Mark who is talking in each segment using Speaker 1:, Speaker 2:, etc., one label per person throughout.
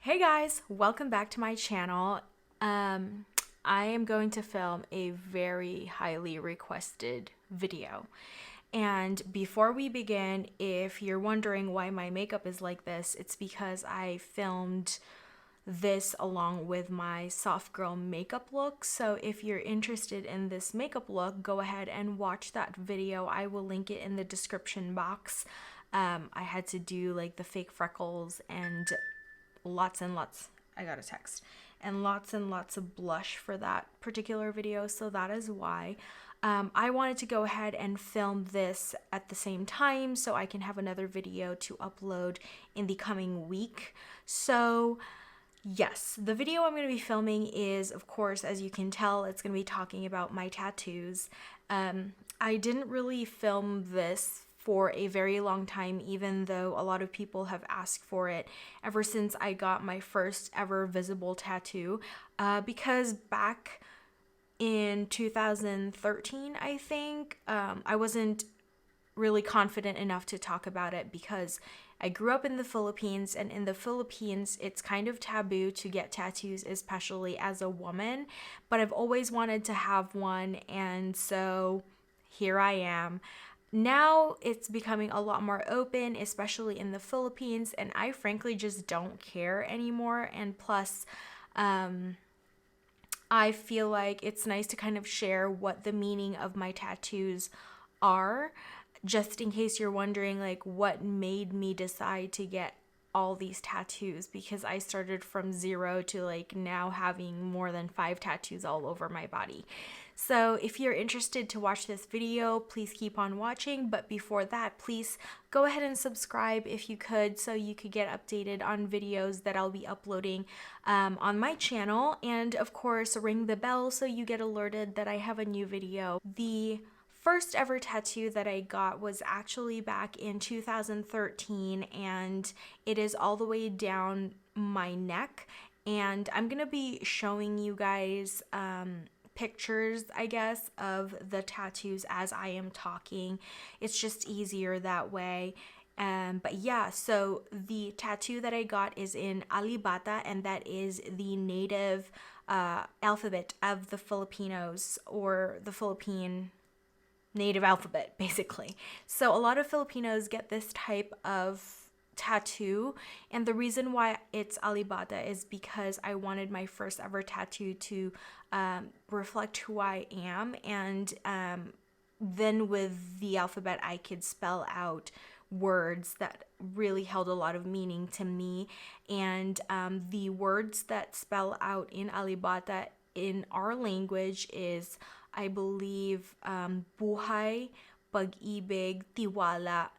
Speaker 1: Hey guys, welcome back to my channel. I am going to film a very highly requested video. And before we begin, if you're wondering why my makeup is like this, it's because I filmed this along with my soft girl makeup look. So if you're interested in this makeup look, go ahead and watch that video. I will link it in the description box. I had to do like the fake freckles and lots and lots, I got a text, and lots of blush for that particular video, so that is why. I wanted to go ahead and film this at the same time so I can have another video to upload in the coming week. So yes, the video I'm going to be filming is, of course, as you can tell, it's going to be talking about my tattoos. I didn't really film this for a very long time, even though a lot of people have asked for it ever since I got my first ever visible tattoo, because back in 2013, I think, I wasn't really confident enough to talk about it because I grew up in the Philippines, and in the Philippines, it's kind of taboo to get tattoos, especially as a woman, but I've always wanted to have one, and so here I am. Now it's becoming a lot more open, especially in the Philippines, and I frankly just don't care anymore. And plus, I feel like it's nice to kind of share what the meaning of my tattoos are, just in case you're wondering like what made me decide to get all these tattoos, because I started from zero to like now having more than 5 tattoos all over my body. So if you're interested to watch this video, please keep on watching. But before that, please go ahead and subscribe if you could, so you could get updated on videos that I'll be uploading on my channel. And of course, ring the bell so you get alerted that I have a new video. The first ever tattoo that I got was actually back in 2013, and it is all the way down my neck. And I'm gonna be showing you guys pictures, I guess, of the tattoos as I am talking. It's just easier that way. But yeah, so the tattoo that I got is in Alibata, and that is the native alphabet of the Filipinos, or the Philippine native alphabet, basically. So a lot of Filipinos get this type of tattoo, and the reason why it's Alibata is because I wanted my first ever tattoo to reflect who I am, and then with the alphabet I could spell out words that really held a lot of meaning to me. And the words that spell out in Alibata in our language is, I believe, buhay, pag-ibig, tiwala,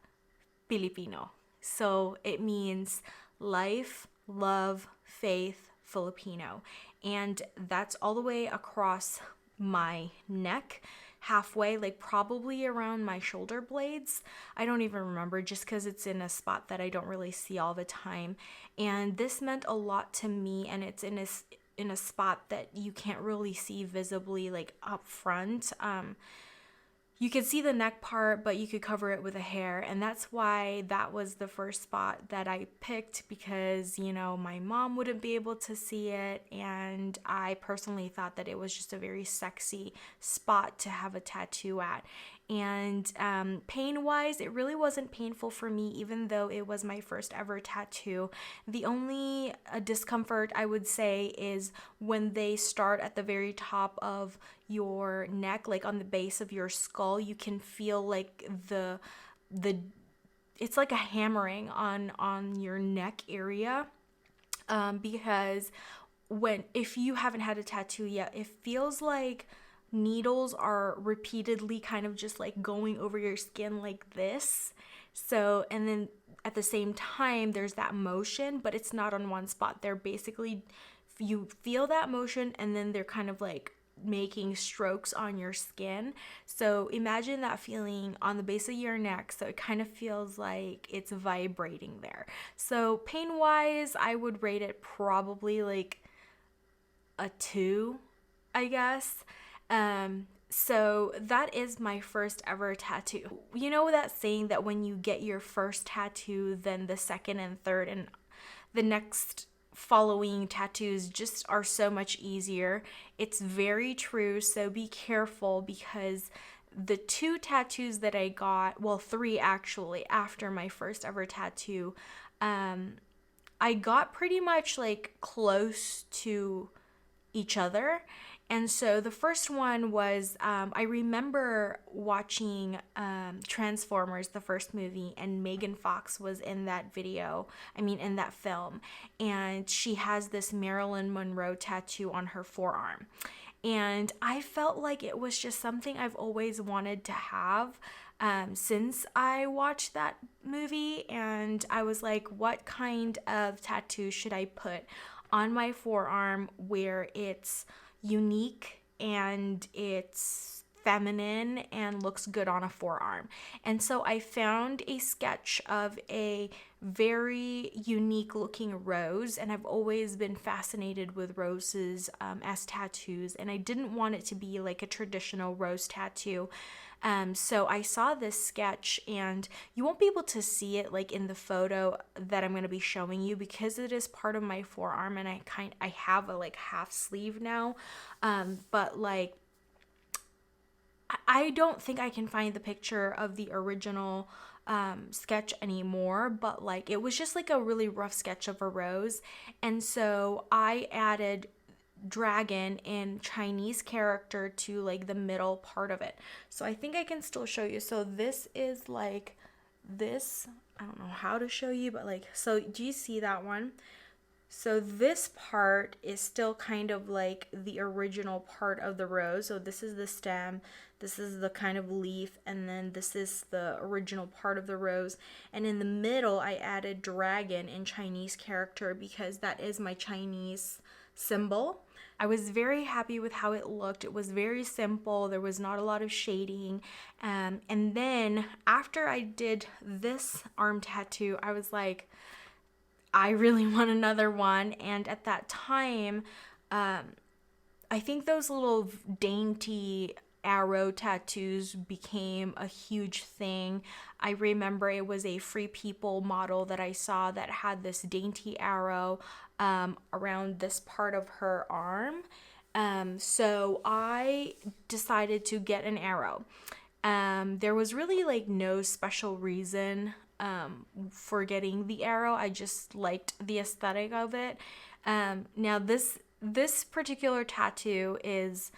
Speaker 1: Filipino. So it means life, love, faith, Filipino. And that's all the way across my neck, halfway, like probably around my shoulder blades. I don't even remember, just because it's in a spot that I don't really see all the time. And this meant a lot to me, and it's in a spot that you can't really see visibly, like up front. You could see the neck part, but you could cover it with a hair. And that's why that was the first spot that I picked, because, you know, my mom wouldn't be able to see it. And I personally thought that it was just a very sexy spot to have a tattoo at. And pain-wise, it really wasn't painful for me, even though it was my first ever tattoo. The only discomfort I would say is when they start at the very top of your neck, like on the base of your skull. You can feel like the it's like a hammering on your neck area, because if you haven't had a tattoo yet, it feels like needles are repeatedly kind of just like going over your skin like this. So, and then at the same time there's that motion, but it's not on one spot. They're basically, you feel that motion, and then they're kind of like making strokes on your skin. So imagine that feeling on the base of your neck. So it kind of feels like it's vibrating there. So pain wise, I would rate it probably like a 2, I guess. So that is my first ever tattoo. You know that saying that when you get your first tattoo, then the second and third and the next following tattoos just are so much easier. It's very true, so be careful, because the 2 tattoos that I got, well, 3 actually, after my first ever tattoo, I got pretty much like close to each other. And so the first one was, I remember watching Transformers, the first movie, and Megan Fox was in that in that film. And she has this Marilyn Monroe tattoo on her forearm. And I felt like it was just something I've always wanted to have since I watched that movie. And I was like, what kind of tattoo should I put on my forearm where it's unique and it's feminine and looks good on a forearm? And so I found a sketch of a very unique looking rose, and I've always been fascinated with roses as tattoos, and I didn't want it to be like a traditional rose tattoo. So I saw this sketch, and you won't be able to see it like in the photo that I'm going to be showing you, because it is part of my forearm, and I have a like half sleeve now. But like, I don't think I can find the picture of the original sketch anymore, but like it was just like a really rough sketch of a rose. And so I added dragon in Chinese character to like the middle part of it. So I think I can still show you. So this is like this. I don't know how to show you, but like, so do you see that one? So this part is still kind of like the original part of the rose. So this is the stem, this is the kind of leaf, and then this is the original part of the rose. And in the middle, I added dragon in Chinese character because that is my Chinese symbol. I was very happy with how it looked. It was very simple. There was not a lot of shading. And then after I did this arm tattoo, I was like, I really want another one. And at that time, I think those little dainty arrow tattoos became a huge thing. I remember it was a Free People model that I saw that had this dainty arrow around this part of her arm. So I decided to get an arrow. There was really like no special reason for getting the arrow. I just liked the aesthetic of it. Now this particular tattoo is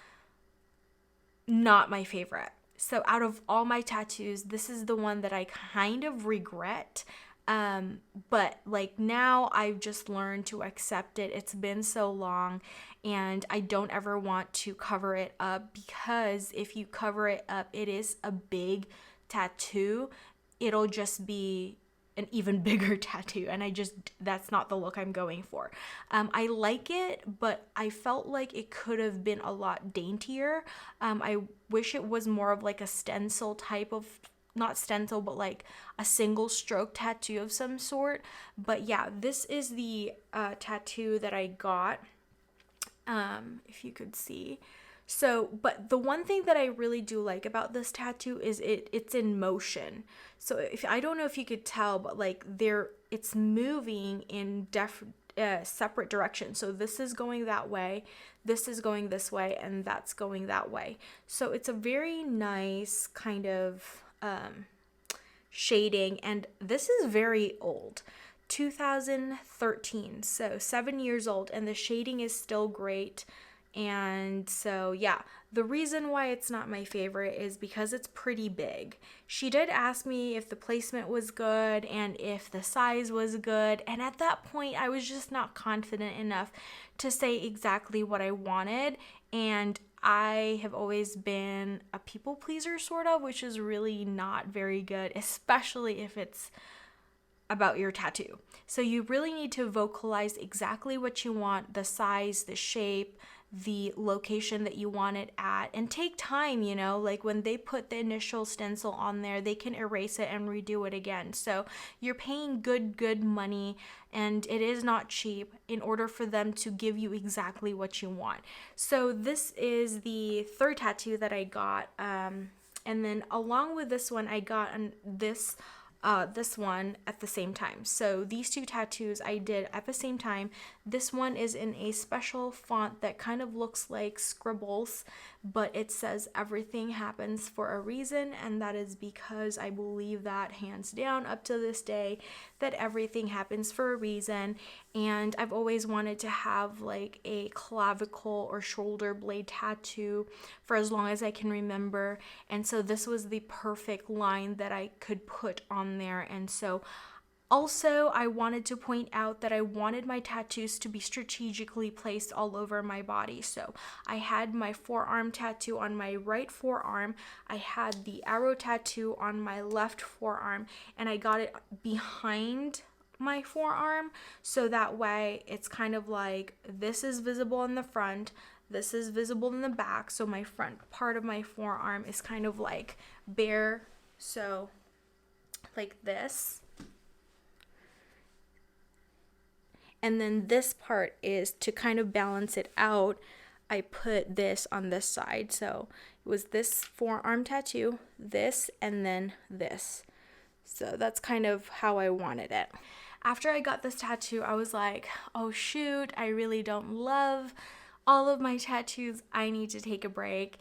Speaker 1: not my favorite. So out of all my tattoos, this is the one that I kind of regret. But like now I've just learned to accept it. It's been so long, and I don't ever want to cover it up, because if you cover it up, it is a big tattoo. It'll just be an even bigger tattoo, and that's not the look I'm going for. I like it, but I felt like it could have been a lot daintier. I wish it was more of like a stencil type of, not stencil, but like a single stroke tattoo of some sort. But yeah, this is the tattoo that I got, if you could see. So, but the one thing that I really do like about this tattoo is it's in motion. So if I don't know if you could tell, but like it's moving in separate directions. So this is going that way, this is going this way, and that's going that way. So it's a very nice kind of shading, and this is very old. 2013, so 7 years old, and the shading is still great. And so yeah, the reason why it's not my favorite is because it's pretty big. She did ask me if the placement was good and if the size was good, and at that point I was just not confident enough to say exactly what I wanted. And I have always been a people pleaser sort of, which is really not very good, especially if it's about your tattoo. So you really need to vocalize exactly what you want, the size, the shape, the location that you want it at, and take time, like when they put the initial stencil on there, they can erase it and redo it again. So you're paying good money, and it is not cheap, in order for them to give you exactly what you want. So this is the third tattoo that I got, and then along with this one, I got this this one at the same time. So these two tattoos I did at the same time. This one is in a special font that kind of looks like scribbles, but it says everything happens for a reason, and that is because I believe that hands down up to this day that everything happens for a reason. And I've always wanted to have like a clavicle or shoulder blade tattoo for as long as I can remember, and so this was the perfect line that I could put on there. And so also, I wanted to point out that I wanted my tattoos to be strategically placed all over my body. So I had my forearm tattoo on my right forearm, I had the arrow tattoo on my left forearm, and I got it behind my forearm, so that way it's kind of like this is visible in the front, this is visible in the back, so my front part of my forearm is kind of like bare, so like this. And then this part is to kind of balance it out. I put this on this side. So it was this forearm tattoo, this, and then this. So that's kind of how I wanted it. After I got this tattoo, I was like, oh shoot, I really don't love all of my tattoos. I need to take a break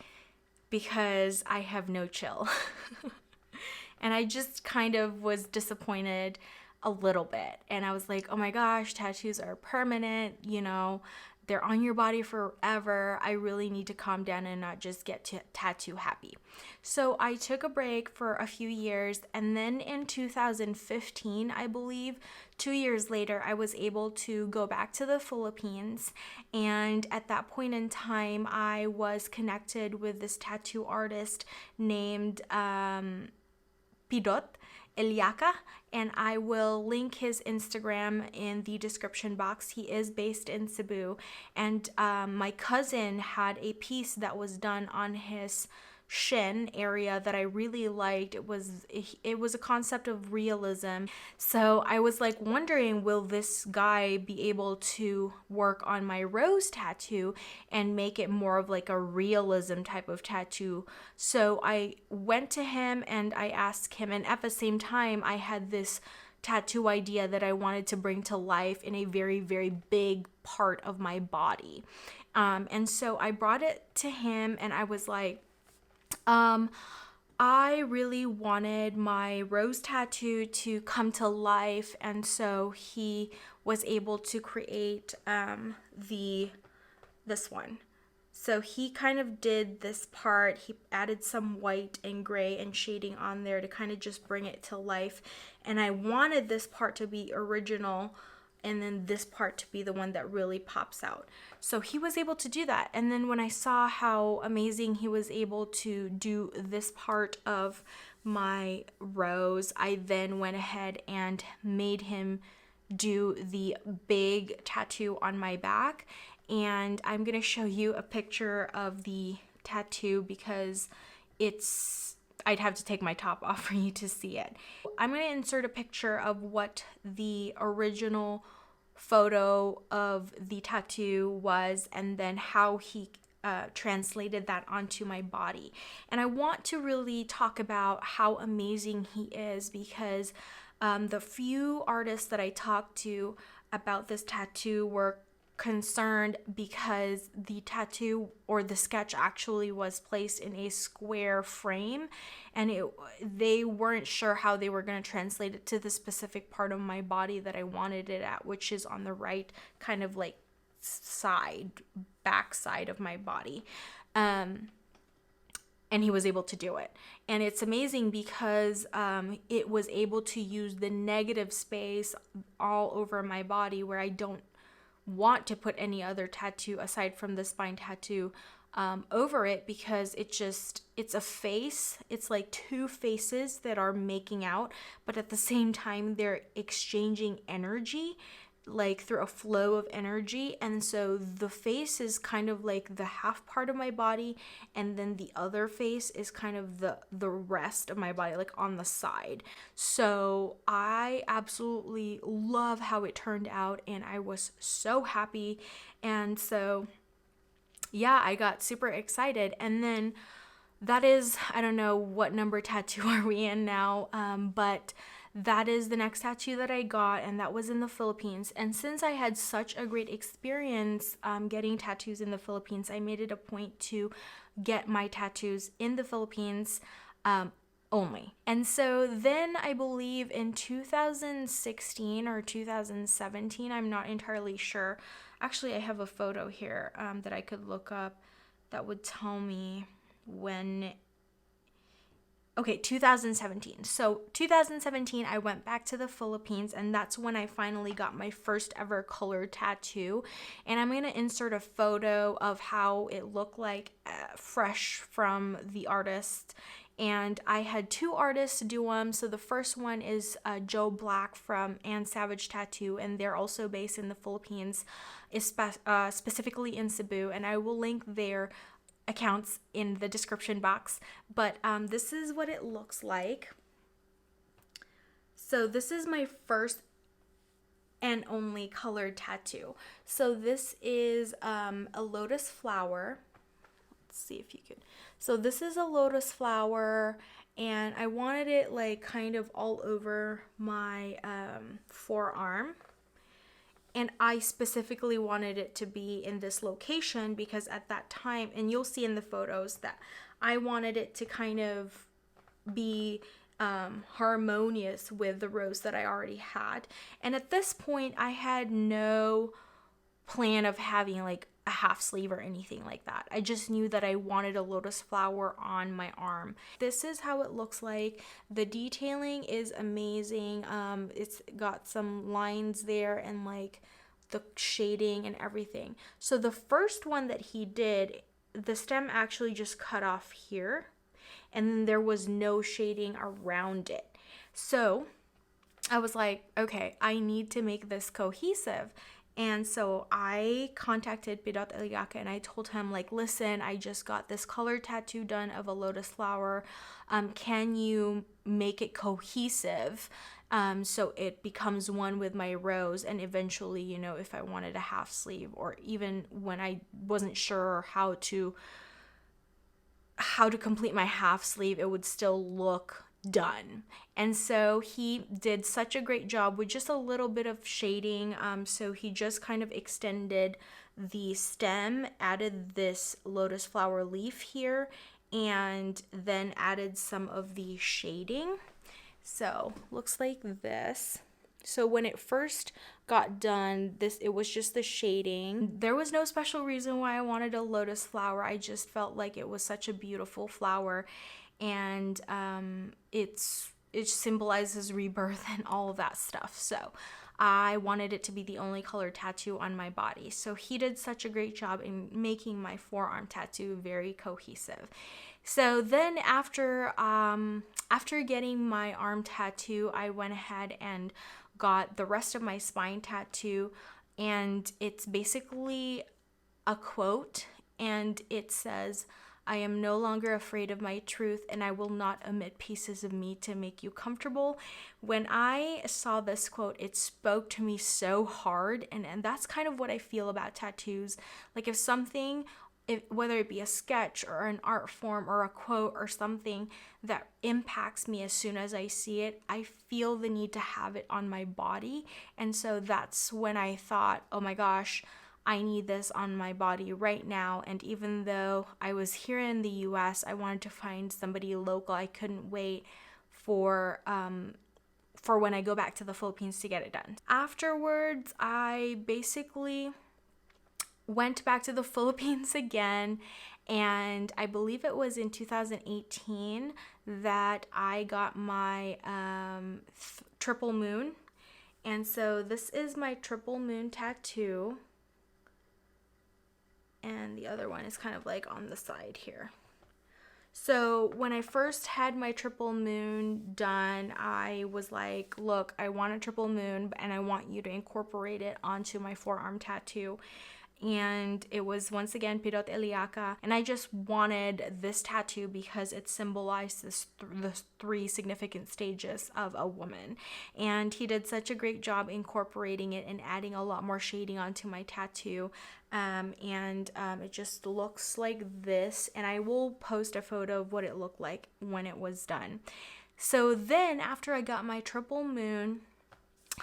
Speaker 1: because I have no chill. And I just kind of was disappointed a little bit. And I was like, oh my gosh, tattoos are permanent, you know, they're on your body forever. I really need to calm down and not just get tattoo happy. So I took a break for a few years, and then in 2015, I believe, 2 years later, I was able to go back to the Philippines. And at that point in time, I was connected with this tattoo artist named Pidot Eliaka, and I will link his Instagram in the description box. He is based in Cebu, and my cousin had a piece that was done on his shin area that I really liked. It was a concept of realism. So I was like wondering, will this guy be able to work on my rose tattoo and make it more of like a realism type of tattoo? So I went to him and I asked him, and at the same time I had this tattoo idea that I wanted to bring to life in a very, very big part of my body. And so I brought it to him and I was like, I really wanted my rose tattoo to come to life, and so he was able to create this one. So he kind of did this part. He added some white and gray and shading on there to kind of just bring it to life. And I wanted this part to be original and then this part to be the one that really pops out. So he was able to do that. And then when I saw how amazing he was able to do this part of my rose, I then went ahead and made him do the big tattoo on my back. And I'm gonna show you a picture of the tattoo because I'd have to take my top off for you to see it. I'm going to insert a picture of what the original photo of the tattoo was and then how he translated that onto my body. And I want to really talk about how amazing he is because the few artists that I talked to about this tattoo were concerned because the tattoo or the sketch actually was placed in a square frame and they weren't sure how they were going to translate it to the specific part of my body that I wanted it at, which is on the right kind of like back side of my body. And he was able to do it. And it's amazing because it was able to use the negative space all over my body where I don't want to put any other tattoo aside from the spine tattoo over it because it's a face. It's like two faces that are making out, but at the same time they're exchanging energy, like through a flow of energy. And so the face is kind of like the half part of my body, and then the other face is kind of the rest of my body, like on the side. So I absolutely love how it turned out and I was so happy. And so yeah, I got super excited. And then that is, I don't know what number tattoo are we in now, but that is the next tattoo that I got, and that was in the Philippines. And since I had such a great experience getting tattoos in the Philippines, I made it a point to get my tattoos in the Philippines only. And so then I believe in 2016 or 2017, I'm not entirely sure. Actually, I have a photo here that I could look up that would tell me when. Okay, 2017. So 2017, I went back to the Philippines, and that's when I finally got my first ever colored tattoo. And I'm going to insert a photo of how it looked like fresh from the artist. And I had two artists do them. So the first one is Joe Black from Ann Savage Tattoo, and they're also based in the Philippines, specifically in Cebu. And I will link their accounts in the description box. But this is what it looks like. So this is my first and only colored tattoo. So this is a lotus flower. Let's see if you could. So this is a lotus flower, and I wanted it like kind of all over my forearm. And I specifically wanted it to be in this location because at that time, and you'll see in the photos that I wanted it to kind of be harmonious with the rose that I already had. And at this point, I had no plan of having like a half sleeve or anything like that. I just knew that I wanted a lotus flower on my arm. This is how it looks like. The detailing is amazing. It's got some lines there and like the shading and everything. So the first one that he did, the stem actually just cut off here, and then there was no shading around it. So I was like, okay, I need to make this cohesive. And so I contacted Pirot Eliaca and I told him, like, listen, I just got this colored tattoo done of a lotus flower. Can you make it cohesive so it becomes one with my rose? And eventually, you know, if I wanted a half sleeve, or even when I wasn't sure how to complete my half sleeve, it would still look done. And so he did such a great job with just a little bit of shading. So he just kind of extended the stem, added this lotus flower leaf here, and then added some of the shading. So looks like this. So when it first got done, it was just the shading. There was no special reason why I wanted a lotus flower. I just felt like it was such a beautiful flower, and it symbolizes rebirth and all of that stuff. So I wanted it to be the only color tattoo on my body. So he did such a great job in making my forearm tattoo very cohesive. So then after getting my arm tattoo, I went ahead and got the rest of my spine tattoo, and it's basically a quote, and it says, "I am no longer afraid of my truth, and I will not omit pieces of me to make you comfortable." When I saw this quote, it spoke to me so hard, and that's kind of what I feel about tattoos. Like if something, whether it be a sketch or an art form or a quote or something that impacts me as soon as I see it, I feel the need to have it on my body. And so that's when I thought, oh my gosh, I need this on my body right now. And even though I was here in the US, I wanted to find somebody local. I couldn't wait for when I go back to the Philippines to get it done. Afterwards, I basically went back to the Philippines again, and I believe it was in 2018 that I got my triple moon. And so this is my triple moon tattoo, and the other one is kind of like on the side here. So when I first had my triple moon done, I was like, look, I want a triple moon, and I want you to incorporate it onto my forearm tattoo. And it was once again Pirot Eliaca, and I just wanted this tattoo because it symbolized the three significant stages of a woman, and he did such a great job incorporating it and adding a lot more shading onto my tattoo. It just looks like this, and I will post a photo of what it looked like when it was done. So then after I got my triple moon,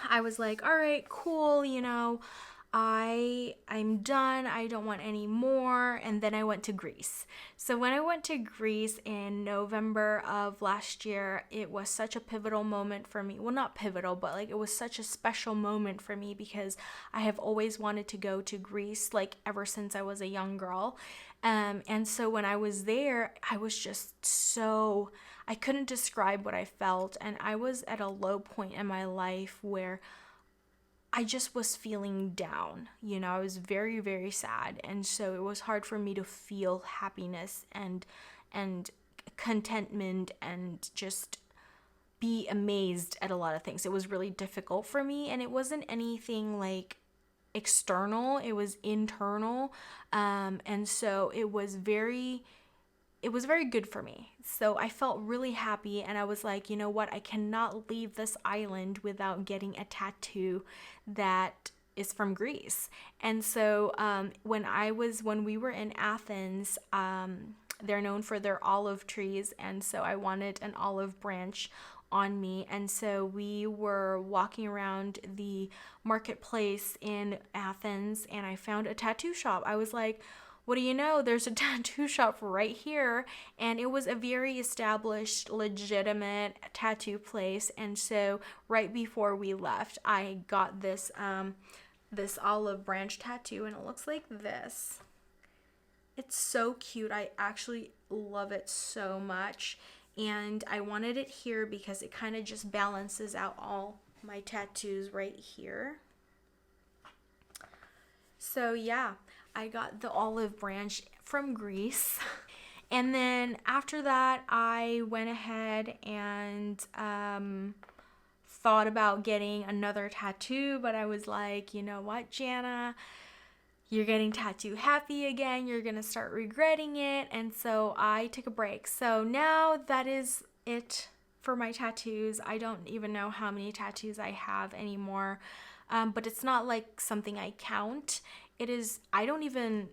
Speaker 1: I was like, all right, cool, I'm done. I don't want any more. And then I went to Greece. So when I went to Greece in November of last year, it was such a pivotal moment for me. Well, not pivotal, but like it was such a special moment for me because I have always wanted to go to Greece, like ever since I was a young girl. And so when I was there, I was just so, I couldn't describe what I felt. And I was at a low point in my life where I just was feeling down. I was very, very sad. And so it was hard for me to feel happiness and contentment and just be amazed at a lot of things. It was really difficult for me, and it wasn't anything like external, it was internal. And so it was very good for me. So I felt really happy, and I was like, you know what? I cannot leave this island without getting a tattoo that is from Greece. And so when we were in Athens, they're known for their olive trees, and so I wanted an olive branch on me. And so we were walking around the marketplace in Athens, and I found a tattoo shop. I was like, what do you know? There's a tattoo shop right here. And it was a very established, legitimate tattoo place. And so right before we left, I got this olive branch tattoo, and it looks like this. It's so cute. I actually love it so much. And I wanted it here because it kind of just balances out all my tattoos right here. So yeah, I got the olive branch from Greece. And then after that, I went ahead and thought about getting another tattoo, but I was like, you know what, Jana? You're getting tattoo happy again. You're going to start regretting it. And so I took a break. So now that is it for my tattoos. I don't even know how many tattoos I have anymore. But it's not like something I count. It is, I don't even,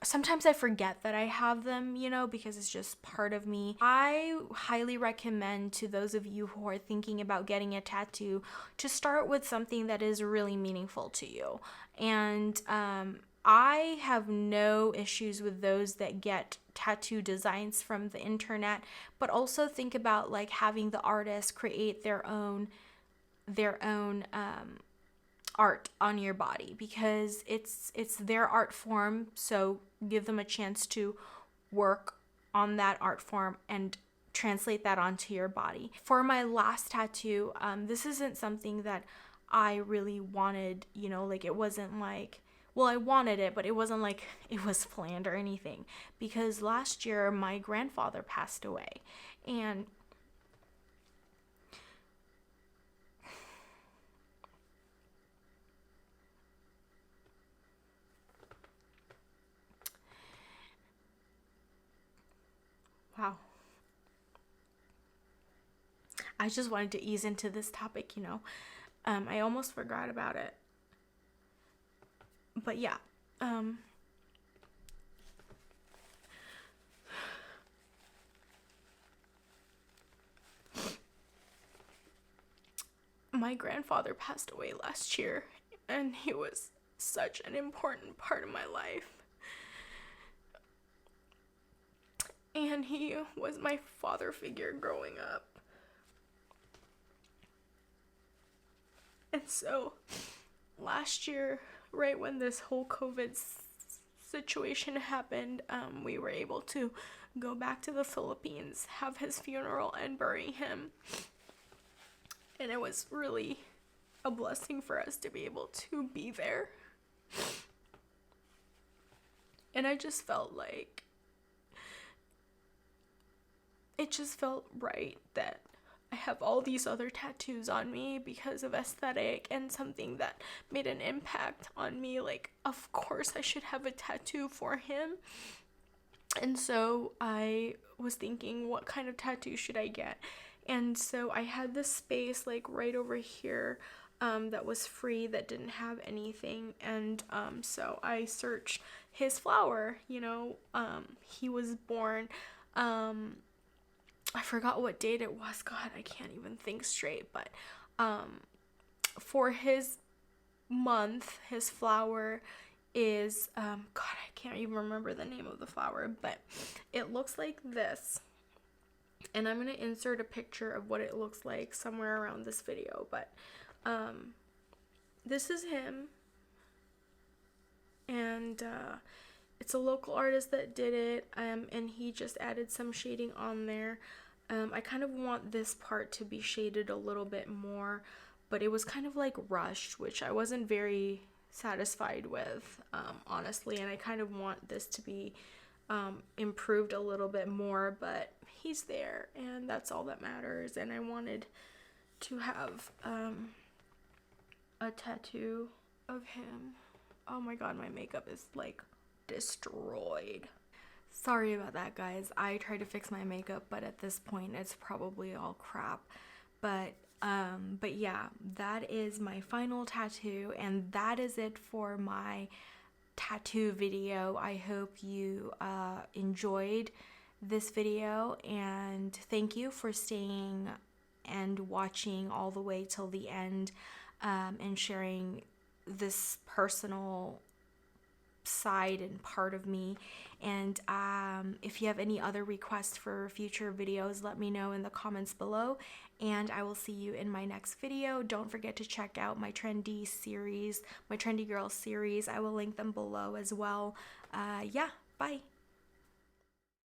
Speaker 1: sometimes I forget that I have them, because it's just part of me. I highly recommend to those of you who are thinking about getting a tattoo to start with something that is really meaningful to you. And I have no issues with those that get tattoo designs from the internet, but also think about like having the artist create their own art on your body, because it's their art form. So give them a chance to work on that art form and translate that onto your body. For my last tattoo, this isn't something that I really wanted, like it wasn't like, well, I wanted it, but it wasn't like it was planned or anything, because last year my grandfather passed away. And wow, I just wanted to ease into this topic, I almost forgot about it. But yeah, my grandfather passed away last year, and he was such an important part of my life. And he was my father figure growing up. And so last year, right when this whole COVID situation happened, we were able to go back to the Philippines, have his funeral, and bury him. And it was really a blessing for us to be able to be there. And I just felt like it just felt right that I have all these other tattoos on me because of aesthetic and something that made an impact on me. Like, of course I should have a tattoo for him. And so I was thinking, what kind of tattoo should I get? And so I had this space like right over here that was free, that didn't have anything. And so I searched his flower. He was born I forgot what date it was. God, I can't even think straight. But for his month, his flower is, God, I can't even remember the name of the flower, but it looks like this. And I'm going to insert a picture of what it looks like somewhere around this video. But this is him. And it's a local artist that did it, and he just added some shading on there. I kind of want this part to be shaded a little bit more, but it was kind of like rushed, which I wasn't very satisfied with, honestly, and I kind of want this to be improved a little bit more, but he's there, and that's all that matters. And I wanted to have a tattoo of him. Oh my god, my makeup is like destroyed. Sorry about that, guys. I tried to fix my makeup, but at this point it's probably all crap. But yeah, that is my final tattoo, and that is it for my tattoo video. I hope you enjoyed this video, and thank you for staying and watching all the way till the end, and sharing this personal side and part of me. And if you have any other requests for future videos, let me know in the comments below, and I will see you in my next video. Don't forget to check out my trendy series, my trendy girl series. I will link them below as well. Yeah, bye.